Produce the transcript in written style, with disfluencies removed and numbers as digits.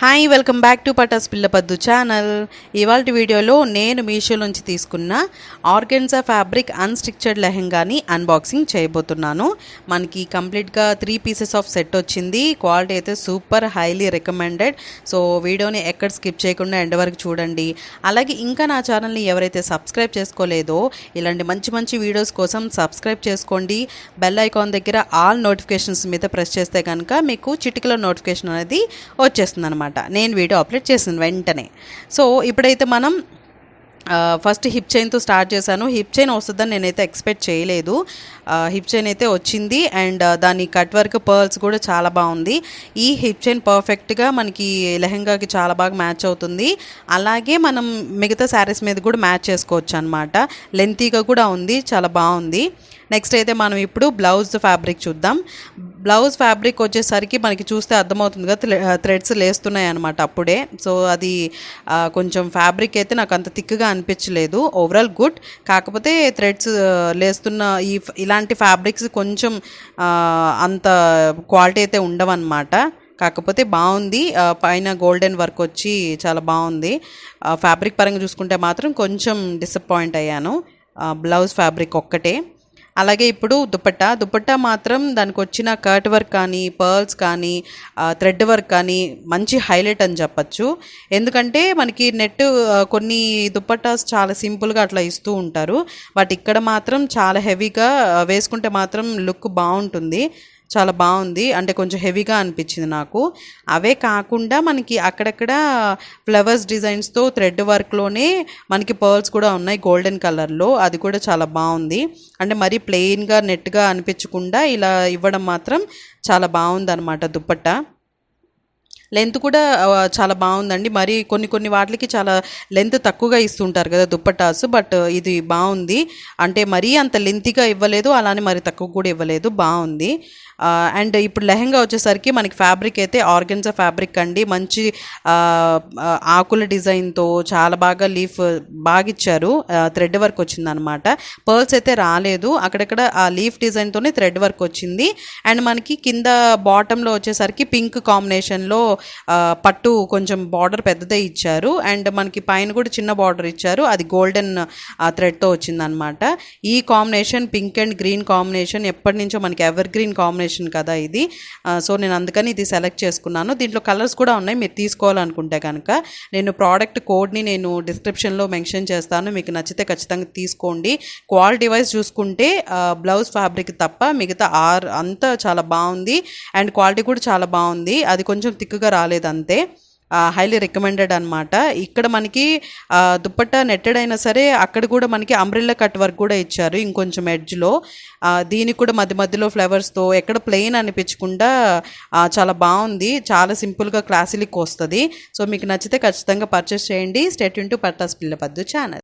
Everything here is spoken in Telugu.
Hi welcome back to Patas Pillapaddu channel. ఇవాళ వీడియోలో నేను మీషో నుంచి తీసుకున్న ఆర్గెన్జా ఫ్యాబ్రిక్ అన్స్టిక్చర్డ్ లెహెంగాని అన్బాక్సింగ్ చేయబోతున్నాను. మనకి కంప్లీట్గా 3 పీసెస్ ఆఫ్ సెట్ వచ్చింది. క్వాలిటీ అయితే సూపర్ హైలీ రికమెండెడ్. సో వీడియోని ఎక్కడ స్కిప్ చేయకుండా ఎండ్ వరకు చూడండి. అలాగే ఇంకా నా ఛానల్ని ఎవరైతే సబ్స్క్రైబ్ చేసుకోలేదో ఇలాంటి మంచి మంచి వీడియోస్ కోసం సబ్స్క్రైబ్ చేసుకోండి. బెల్ ఐకాన్ దగ్గర ఆల్ నోటిఫికేషన్స్ మీద ప్రెస్ చేస్తే కనుక మీకు చిటికలో నోటిఫికేషన్ అనేది వచ్చేస్తుంది అనమాట, నేను వీడియో అప్లోడ్ చేసిన వెంటనే. సో ఇప్పుడైతే మనం ఫస్ట్ హిప్ చైన్తో స్టార్ట్ చేశాను. హిప్ చైన్ వస్తుందని నేనైతే ఎక్స్పెక్ట్ చేయలేదు. హిప్ చైన్ అయితే వచ్చింది అండ్ దాని కట్ వర్క్ పర్ల్స్ కూడా చాలా బాగుంది. ఈ హిప్ చైన్ పర్ఫెక్ట్గా మనకి లెహంగాకి చాలా బాగా మ్యాచ్ అవుతుంది. అలాగే మనం మిగతా శారీస్ మీద కూడా మ్యాచ్ చేసుకోవచ్చు అనమాట. లెంతీగా కూడా ఉంది, చాలా బాగుంది. నెక్స్ట్ అయితే మనం ఇప్పుడు బ్లౌజ్ ఫ్యాబ్రిక్ చూద్దాం. బ్లౌజ్ ఫ్యాబ్రిక్ వచ్చేసరికి మనకి చూస్తే అర్థమవుతుంది కదా, థ్రెడ్స్ లేస్తున్నాయి అనమాట అప్పుడే. సో అది కొంచెం ఫ్యాబ్రిక్ అయితే నాకు అంత థిక్గా అనిపించలేదు. ఓవరాల్ గుడ్, కాకపోతే థ్రెడ్స్ లేస్తున్న ఇలాంటి ఫ్యాబ్రిక్స్ కొంచెం అంత క్వాలిటీ అయితే ఉండవన్నమాట. కాకపోతే బాగుంది. పైన గోల్డెన్ వర్క్ వచ్చి చాలా బాగుంది. ఫ్యాబ్రిక్ పరంగా చూసుకుంటే మాత్రం కొంచెం డిసప్పాయింట్ అయ్యాను, బ్లౌజ్ ఫ్యాబ్రిక్ ఒక్కటే. అలాగే ఇప్పుడు దుపట్టా మాత్రం దానికి వచ్చిన కట్ వర్క్ కానీ పర్ల్స్ కానీ థ్రెడ్ వర్క్ కానీ మంచి హైలైట్ అని చెప్పచ్చు. ఎందుకంటే మనకి నెట్ కొన్ని దుపట్టాస్ చాలా సింపుల్గా అట్లా ఇస్తూ ఉంటారు, బట్ ఇక్కడ మాత్రం చాలా హెవీగా వేసుకుంటే మాత్రం లుక్ బాగుంటుంది, చాలా బాగుంది. అంటే కొంచెం హెవీగా అనిపించింది నాకు. అవే కాకుండా మనకి అక్కడక్కడ ఫ్లవర్స్ డిజైన్స్తో థ్రెడ్ వర్క్లోనే మనకి పర్ల్స్ కూడా ఉన్నాయి గోల్డెన్ కలర్లో, అది కూడా చాలా బాగుంది. అంటే మరీ ప్లెయిన్గా నెట్గా అనిపించకుండా ఇలా ఇవ్వడం మాత్రం చాలా బాగుంది అనమాట. దుపట్టా లెంత్ కూడా చాలా బాగుందండి. మరి కొన్ని వాటికి చాలా లెంత్ తక్కువగా ఇస్తుంటారు కదా దుప్పటాస్, బట్ ఇది బాగుంది. అంటే మరీ అంత లెంత్గా ఇవ్వలేదు, అలానే మరి తక్కువ కూడా ఇవ్వలేదు, బాగుంది. అండ్ ఇప్పుడు లెహంగా వచ్చేసరికి మనకి ఫ్యాబ్రిక్ అయితే ఆర్గెన్జా ఫ్యాబ్రిక్ అండి. మంచి ఆకుల డిజైన్తో చాలా బాగా లీఫ్ బాగా ఇచ్చారు. థ్రెడ్ వర్క్ వచ్చిందనమాట. పర్ల్స్ అయితే రాలేదు, అక్కడక్కడ ఆ లీఫ్ డిజైన్తోనే థ్రెడ్ వర్క్ వచ్చింది. అండ్ మనకి కింద బాటంలో వచ్చేసరికి పింక్ కాంబినేషన్లో పట్టు కొంచెం బార్డర్ పెద్దదే ఇచ్చారు. అండ్ మనకి పైన కూడా చిన్న బార్డర్ ఇచ్చారు, అది గోల్డెన్ థ్రెడ్తో వచ్చిందనమాట. ఈ combination pink and green combination ఎప్పటి నుంచో మనకి ఎవర్ గ్రీన్ కాంబినేషన్ కదా ఇది. సో నేను అందుకని ఇది సెలెక్ట్ చేసుకున్నాను. దీంట్లో కలర్స్ కూడా ఉన్నాయి, మీరు తీసుకోవాలనుకుంటే కనుక నేను ప్రోడక్ట్ కోడ్ని నేను డిస్క్రిప్షన్లో మెన్షన్ చేస్తాను, మీకు నచ్చితే ఖచ్చితంగా తీసుకోండి. క్వాలిటీ వైజ్ చూసుకుంటే బ్లౌజ్ ఫ్యాబ్రిక్ తప్ప మిగతా అంతా చాలా బాగుంది అండ్ క్వాలిటీ కూడా చాలా బాగుంది. అది కొంచెం థిక్గా రాలేదు అంతే. హైలీ రికమెండెడ్ అనమాట. ఇక్కడ మనకి దుప్పట్టా నెట్టెడ్ అయినా సరే అక్కడ కూడా మనకి అంబ్రెల్లా కట్ వర్క్ కూడా ఇచ్చారు ఇంకొంచెం ఎడ్జ్లో. దీనికి కూడా మధ్యలో ఫ్లవర్స్తో ఎక్కడ ప్లెయిన్ అనిపించకుండా చాలా బాగుంది. చాలా సింపుల్గా క్లాసీ లుక్ వస్తుంది. సో మీకు నచ్చితే ఖచ్చితంగా పర్చేస్ చేయండి. Stay tuned to Patas Pillapaddu channel.